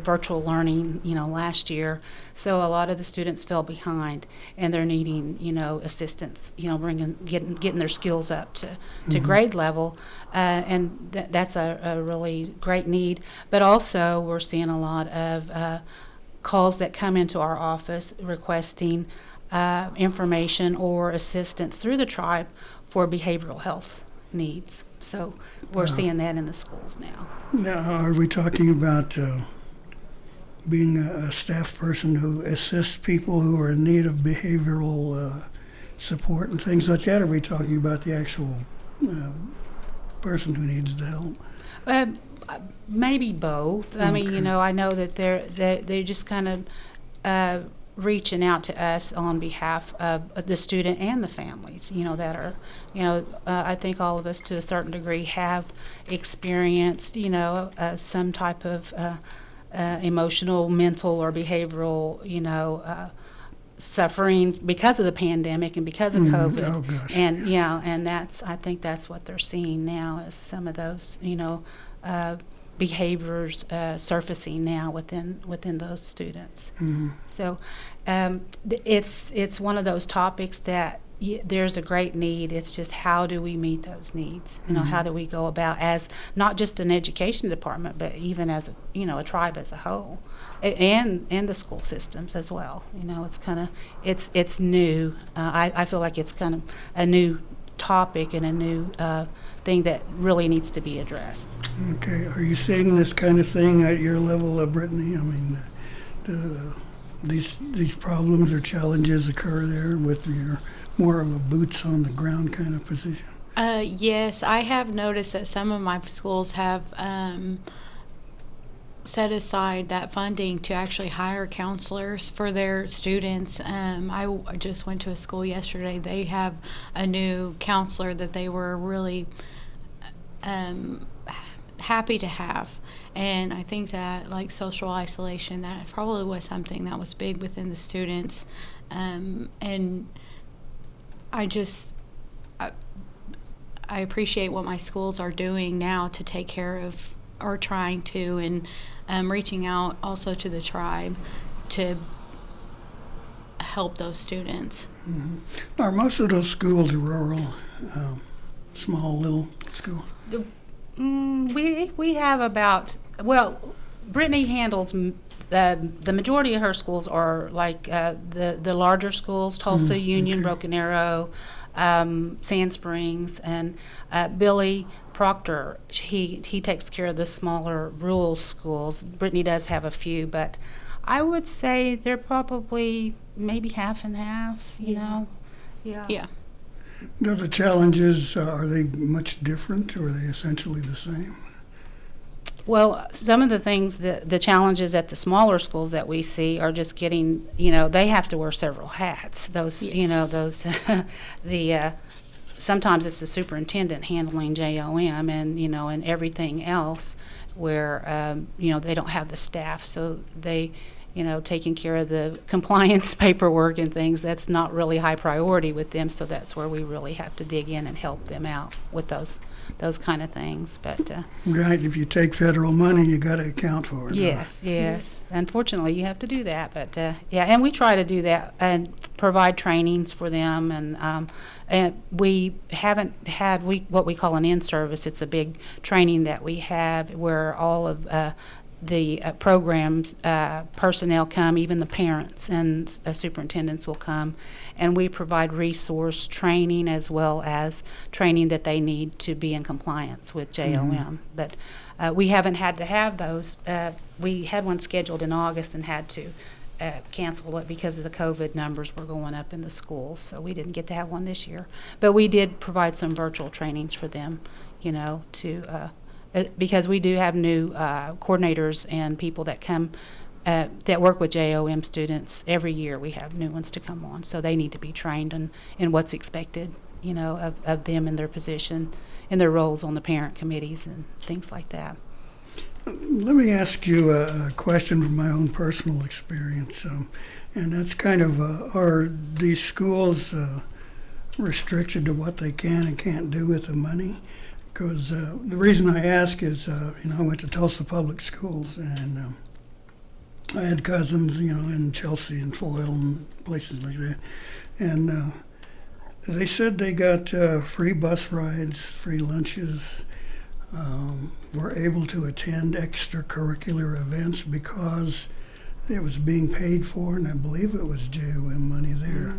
[SPEAKER 18] virtual learning, last year. So a lot of the students fell behind, and they're needing, assistance, getting their skills up to grade level, and that's a really great need. But also, we're seeing a lot of calls that come into our office requesting information or assistance through the tribe for behavioral health needs. So we're seeing that in the schools now.
[SPEAKER 1] Now, are we talking about being a staff person who assists people who are in need of behavioral support and things like that? Or are we talking about the actual person who needs the help?
[SPEAKER 18] Maybe both. I mean, I know that they're just kind of reaching out to us on behalf of the student and the families, that are, I think all of us to a certain degree have experienced, some type of emotional, mental, or behavioral, suffering because of the pandemic and because of COVID.
[SPEAKER 1] Oh, gosh.
[SPEAKER 18] And and I think that's what they're seeing now is some of those, behaviors surfacing now within those students. So it's one of those topics that there's a great need. It's just how do we meet those needs? How do we go about as not just an education department, but even as a tribe as a whole, and the school systems as well. It's kind of it's new. I feel like it's kind of a new topic and a new thing that really needs to be addressed.
[SPEAKER 1] Okay, are you seeing this kind of thing at your level, Brittany? I mean, these problems or challenges occur there with your more of a boots on the ground kind of position?
[SPEAKER 19] Yes, I have noticed that some of my schools have set aside that funding to actually hire counselors for their students. I just went to a school yesterday. They have a new counselor that they were really happy to have. And I think that, like social isolation, that probably was something that was big within the students. And I appreciate what my schools are doing now to take care of, or trying to, and reaching out also to the tribe to help those students.
[SPEAKER 1] Are most of those schools rural, small little schools?
[SPEAKER 18] We have about, Brittany handles the majority of her schools are like the larger schools, Tulsa, Union, Broken Arrow, Sand Springs, and Billy Proctor, he takes care of the smaller rural schools. Brittany does have a few, but I would say they're probably maybe half and half, Yeah.
[SPEAKER 1] Now, the challenges, are they much different, or are they essentially the same?
[SPEAKER 18] Well, some of the things, the challenges at the smaller schools that we see are just getting, they have to wear several hats. Those, sometimes it's the superintendent handling JOM and, and everything else where, they don't have the staff. So they, taking care of the compliance paperwork and things, that's not really high priority with them. So that's where we really have to dig in and help them out with those kind of things. But
[SPEAKER 1] right, if you take federal money, you got to account for it.
[SPEAKER 18] Yes. Unfortunately, you have to do that. But and we try to do that and provide trainings for them. And we haven't had what we call an in-service. It's a big training that we have where all of the programs personnel come, even the parents and superintendents will come, and we provide resource training as well as training that they need to be in compliance with JOM. But we haven't had to have those. We had one scheduled in August and had to cancel it because of the COVID numbers were going up in the schools, so we didn't get to have one this year. But we did provide some virtual trainings for them, to because we do have new coordinators and people that come that work with JOM students. Every year we have new ones to come on, so they need to be trained in what's expected, of them in their position, in their roles on the parent committees and things like that.
[SPEAKER 1] Let me ask you a question from my own personal experience, and that's kind of, are these schools restricted to what they can and can't do with the money? Because the reason I ask is, I went to Tulsa Public Schools, and I had cousins, in Chelsea and Foyle and places like that, and they said they got free bus rides, free lunches, were able to attend extracurricular events because it was being paid for, and I believe it was JOM money there.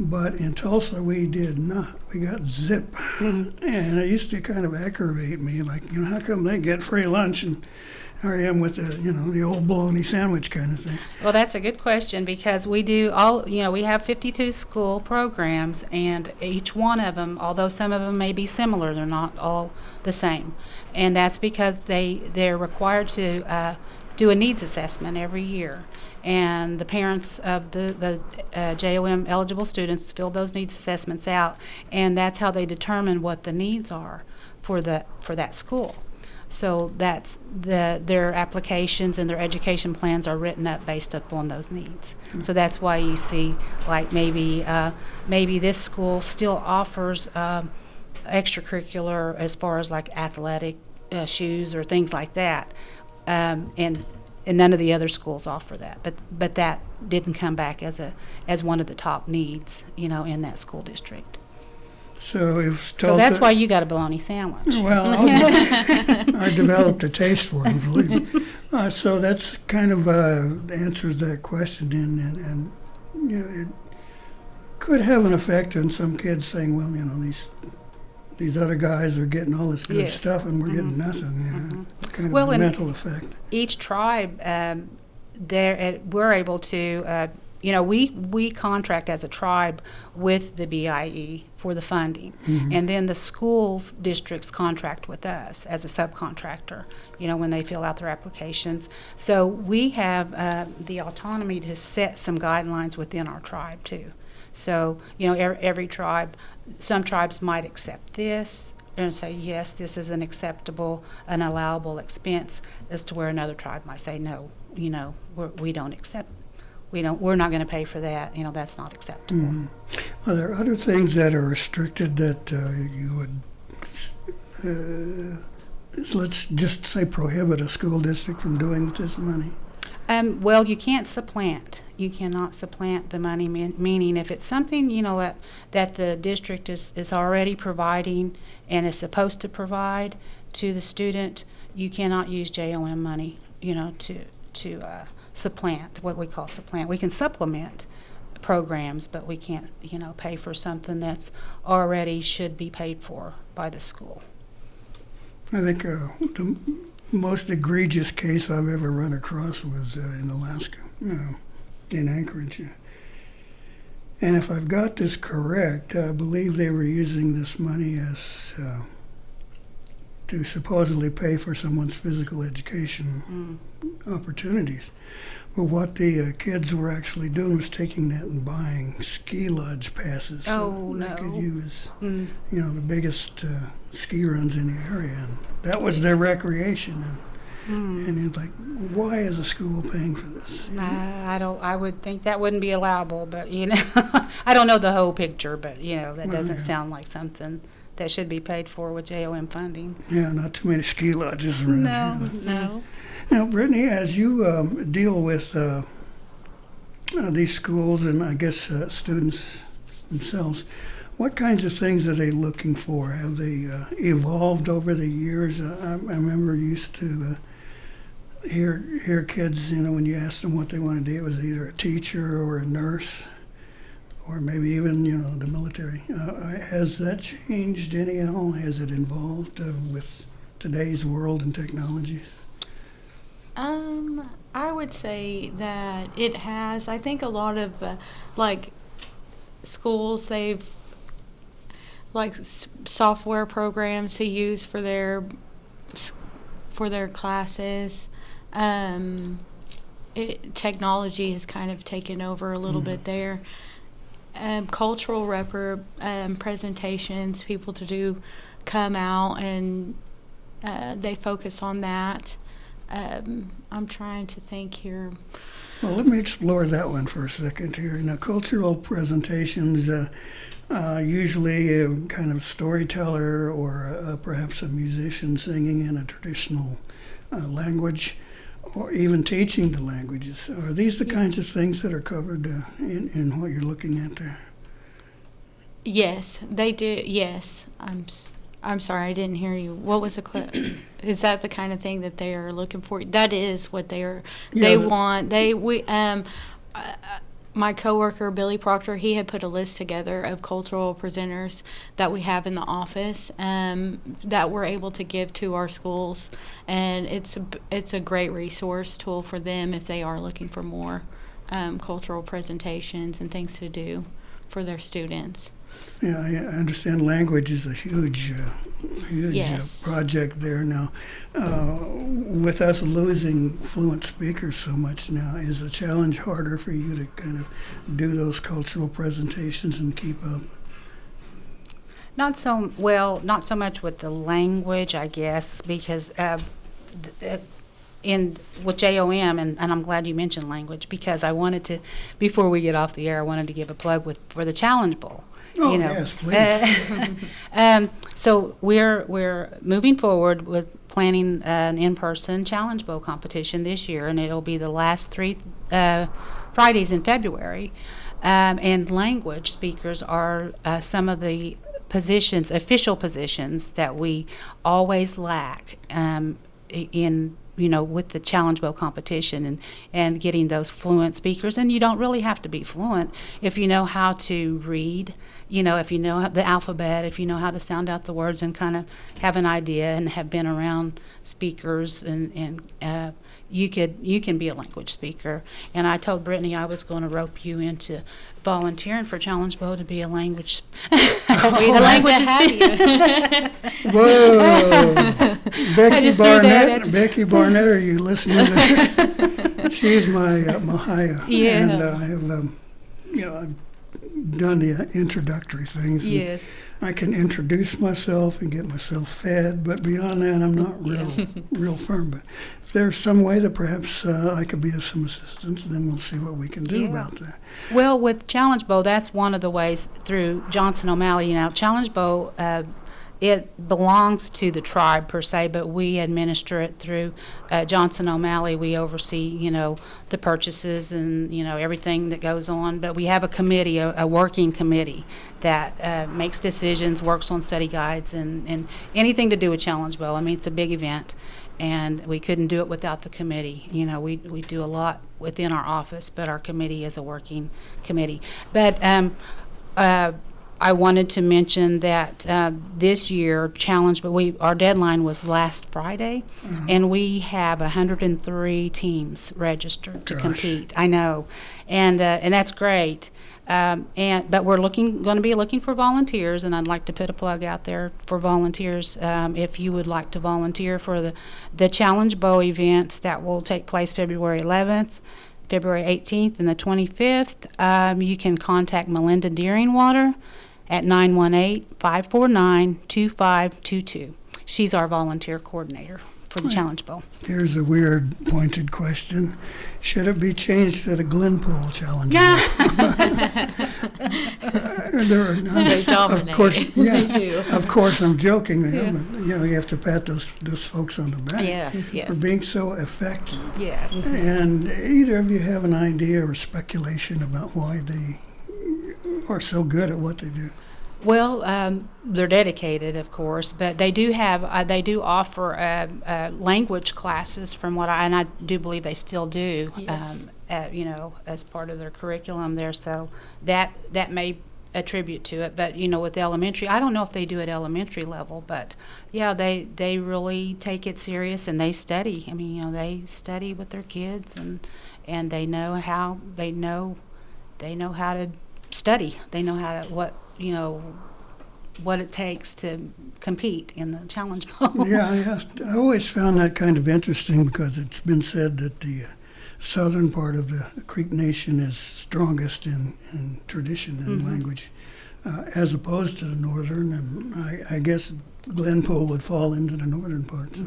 [SPEAKER 1] But in Tulsa, we did not. We got zip. And it used to kind of aggravate me, like, how come they get free lunch and here I am with the old bologna sandwich kind of thing?
[SPEAKER 18] Well, that's a good question, because we do we have 52 school programs, and each one of them, although some of them may be similar, they're not all the same. And that's because they're required to do a needs assessment every year. And the parents of the JOM eligible students fill those needs assessments out, and that's how they determine what the needs are for that school. So that's their applications and their education plans are written up based upon those needs. So that's why you see, like, maybe this school still offers extracurricular as far as like athletic shoes or things like that, and none of the other schools offer that. But that didn't come back as one of the top needs, in that school district.
[SPEAKER 1] So
[SPEAKER 18] that's why you got a bologna sandwich.
[SPEAKER 1] Well, I developed a taste for it, believe me. So that's kind of answers that question, and it could have an effect on some kids saying, well, these other guys are getting all this good stuff, and we're getting nothing. Kind of a mental effect.
[SPEAKER 18] Each tribe, we're able to. We contract as a tribe with the BIE for the funding, and then the schools districts contract with us as a subcontractor, when they fill out their applications. So we have the autonomy to set some guidelines within our tribe too. So, every tribe, some tribes might accept this and say, yes, this is an allowable expense, as to where another tribe might say, no, we don't accept. We're not going to pay for that. That's not acceptable.
[SPEAKER 1] Are there other things that are restricted that you would, let's just say, prohibit a school district from doing with this money?
[SPEAKER 18] Well, you can't supplant. You cannot supplant the money, meaning if it's something, that the district is already providing and is supposed to provide to the student, you cannot use JOM money, to supplant, what we call supplant. We can supplement programs, but we can't, pay for something that's already should be paid for by the school.
[SPEAKER 1] I think the most egregious case I've ever run across was in Alaska, in Anchorage. And if I've got this correct, I believe they were using this money as to supposedly pay for someone's physical education opportunities. But what the kids were actually doing was taking that and buying ski lodge passes so they could use, the biggest ski runs in the area. And that was their recreation. And it's like, why is a school paying for this?
[SPEAKER 18] I would think that wouldn't be allowable, but, I don't know the whole picture, but, that doesn't sound like something that should be paid for with JOM funding.
[SPEAKER 1] Yeah, not too many ski lodges around.
[SPEAKER 18] No.
[SPEAKER 1] Now, Brittany, as you deal with these schools and I guess students themselves, what kinds of things are they looking for? Have they evolved over the years? I remember used to hear kids, when you asked them what they wanted to do, it was either a teacher or a nurse, or maybe even, the military. Has that changed any at all? Has it evolved with today's world and technologies?
[SPEAKER 19] I would say that it has. I think a lot of schools, they've software programs to use for their classes. technology has kind of taken over a little bit there. Cultural presentations, people to do come out and they focus on that. I'm trying to think here.
[SPEAKER 1] Well, let me explore that one for a second here. Now, cultural presentations, usually a kind of storyteller or perhaps a musician singing in a traditional language, or even teaching the languages. Are these the kinds of things that are covered in what you're looking at there?
[SPEAKER 19] Yes, they do. Yes. I'm sorry, I didn't hear you. What was the question? Is that the kind of thing that they are looking for? That is what they are. They want. My coworker Billy Proctor, he had put a list together of cultural presenters that we have in the office that we're able to give to our schools, and it's a great resource tool for them if they are looking for more cultural presentations and things to do for their students.
[SPEAKER 1] Yeah, I understand language is a huge project there now. With us losing fluent speakers so much now, is the challenge harder for you to kind of do those cultural presentations and keep up?
[SPEAKER 18] Not so much with the language, I guess, because with JOM, and I'm glad you mentioned language, because I wanted to, before we get off the air, I wanted to give a plug for the Challenge Bowl.
[SPEAKER 1] Oh, yes, please.
[SPEAKER 18] So we're moving forward with planning an in-person Challenge Bowl competition this year, and it'll be the last 3 Fridays in February. And language speakers are some of the official positions that we always lack with the Challenge Bowl competition and getting those fluent speakers. And you don't really have to be fluent if you know how to read, if you know the alphabet, if you know how to sound out the words and kind of have an idea and have been around speakers and you can be a language speaker. And I told Brittany I was going to rope you into volunteering for Challenge Bowl to be a language language speaker.
[SPEAKER 1] Whoa. Becky Barnett, are you listening to this? She's my Mahaya.
[SPEAKER 18] Yeah.
[SPEAKER 1] And I have I've done the introductory things.
[SPEAKER 18] Yes.
[SPEAKER 1] I can introduce myself and get myself fed, but beyond that, I'm not real firm. But if there's some way that perhaps I could be of some assistance, then we'll see what we can do about that.
[SPEAKER 18] Well, with Challenge Bowl, that's one of the ways through Johnson O'Malley. Challenge Bowl, it belongs to the tribe per se, but we administer it through Johnson O'Malley. We oversee, the purchases and, everything that goes on. But we have a committee, a working committee that makes decisions, works on study guides, and anything to do with Challenge Bowl. It's a big event, and we couldn't do it without the committee. We do a lot within our office, but our committee is a working committee. But I wanted to mention that this year, our deadline was last Friday, and we have 103 teams registered to compete. I know, and that's great. But we're going to be looking for volunteers, and I'd like to put a plug out there for volunteers. If you would like to volunteer for the Challenge Bowl events that will take place February 11th, February 18th, and the 25th, you can contact Melinda Deeringwater at 918-549-2522. She's our volunteer coordinator for the Challenge Bowl.
[SPEAKER 1] Here's a weird pointed question. Should it be changed to the Glenpool Challenge Bowl?
[SPEAKER 19] They dominate.
[SPEAKER 1] Of course,
[SPEAKER 19] They do.
[SPEAKER 1] Of course, I'm joking, but you have to pat those folks on the back for being so effective.
[SPEAKER 18] Yes.
[SPEAKER 1] And either of you have an idea or speculation about why they are so good at what they do?
[SPEAKER 18] Well, they're dedicated, of course, but they do offer language classes from and I do believe they still do, as part of their curriculum there. So that may attribute to it. But with elementary, I don't know if they do at elementary level, but they really take it serious and they study. They study with their kids and they know how to study. They know what it takes to compete in the Challenge Bowl.
[SPEAKER 1] Yeah, I always found that kind of interesting because it's been said that southern part of the Creek Nation is strongest in tradition and language, as opposed to the northern, and I guess Glenpool would fall into the northern part. So.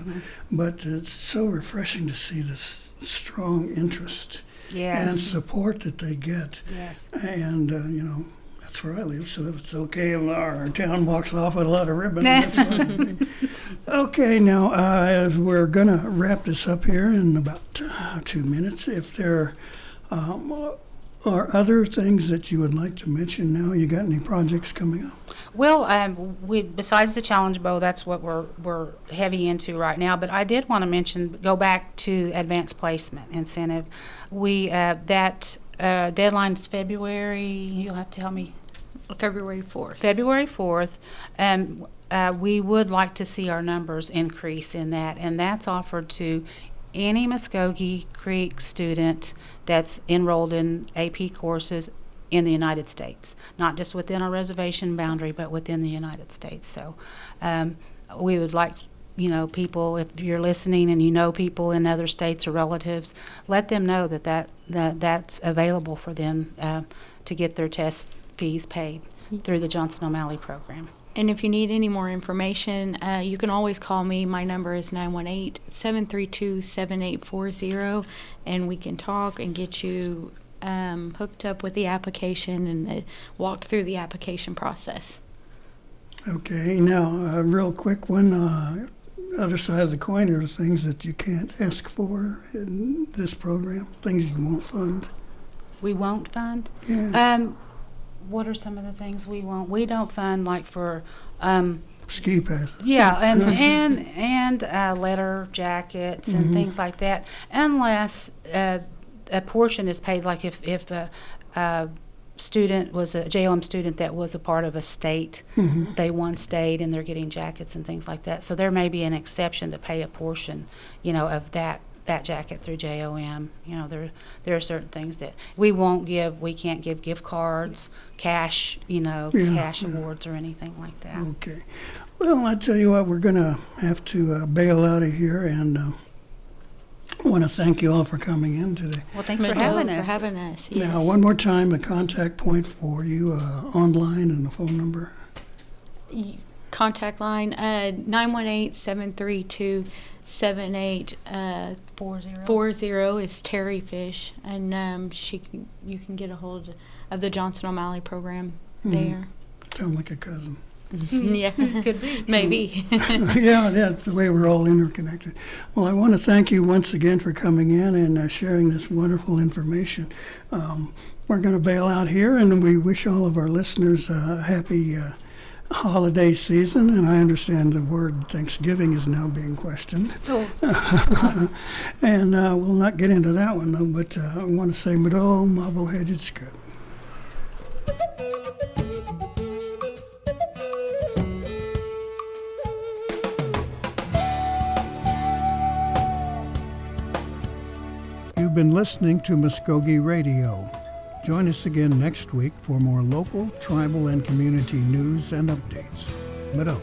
[SPEAKER 1] But it's so refreshing to see this strong interest and support that they get.
[SPEAKER 18] Yes.
[SPEAKER 1] And, that's where I live, so if it's okay if our town walks off with a lot of ribbons, that's fine. Okay, now we're going to wrap this up here in about 2 minutes. If there are other things that you would like to mention now, you got any projects coming up?
[SPEAKER 18] Well, we besides the Challenge Bow, that's what we're heavy into right now. But I did want to go back to advanced placement incentive. We that deadline is February. You'll have to help me.
[SPEAKER 19] February 4th.
[SPEAKER 18] February 4th. We would like to see our numbers increase in that, and that's offered to any Mvskoke Creek student that's enrolled in AP courses in the United States, not just within our reservation boundary, but within the United States. So we would like, people, if you're listening and you know people in other states or relatives, let them know that's available for them to get their test fees paid through the Johnson O'Malley program.
[SPEAKER 19] And if you need any more information, you can always call me. My number is 918-732-7840, and we can talk and get you hooked up with the application and walked through the application process.
[SPEAKER 1] Okay, now a real quick one. Other side of the coin are the things that you can't ask for in this program, things you won't fund.
[SPEAKER 18] We won't fund?
[SPEAKER 1] Yeah.
[SPEAKER 18] What are some of the things we won't? We don't fund like for
[SPEAKER 1] ski passes.
[SPEAKER 18] Yeah, and letter jackets and things like that, unless a portion is paid. Like if a student was a JOM student that was a part of a state, they won state and they're getting jackets and things like that. So there may be an exception to pay a portion, of that jacket through JOM. There are certain things that we won't give. We can't give gift cards, cash, cash awards or anything like that.
[SPEAKER 1] Okay. Well, I tell you what, we're going to have to bail out of here, and I want to thank you all for coming in today.
[SPEAKER 18] Well, thanks for having us.
[SPEAKER 19] Yes.
[SPEAKER 1] Now, one more time, the contact point for you online and the phone number.
[SPEAKER 19] Contact line 918-732-7840 is Terry Fish, and you can get a hold of the Johnson O'Malley program there.
[SPEAKER 1] Sound like a cousin.
[SPEAKER 19] Yeah,
[SPEAKER 18] could be.
[SPEAKER 19] Maybe.
[SPEAKER 1] Yeah, that's the way we're all interconnected. Well, I want to thank you once again for coming in and sharing this wonderful information. We're going to bail out here, and we wish all of our listeners a happy holiday season, and I understand the word Thanksgiving is now being questioned.
[SPEAKER 18] Oh.
[SPEAKER 1] And we'll not get into that one, though, but I want to say, Mado, Mabo Hedgetskut. You've been listening to Mvskoke Radio. Join us again next week for more local, tribal, and community news and updates. Mado.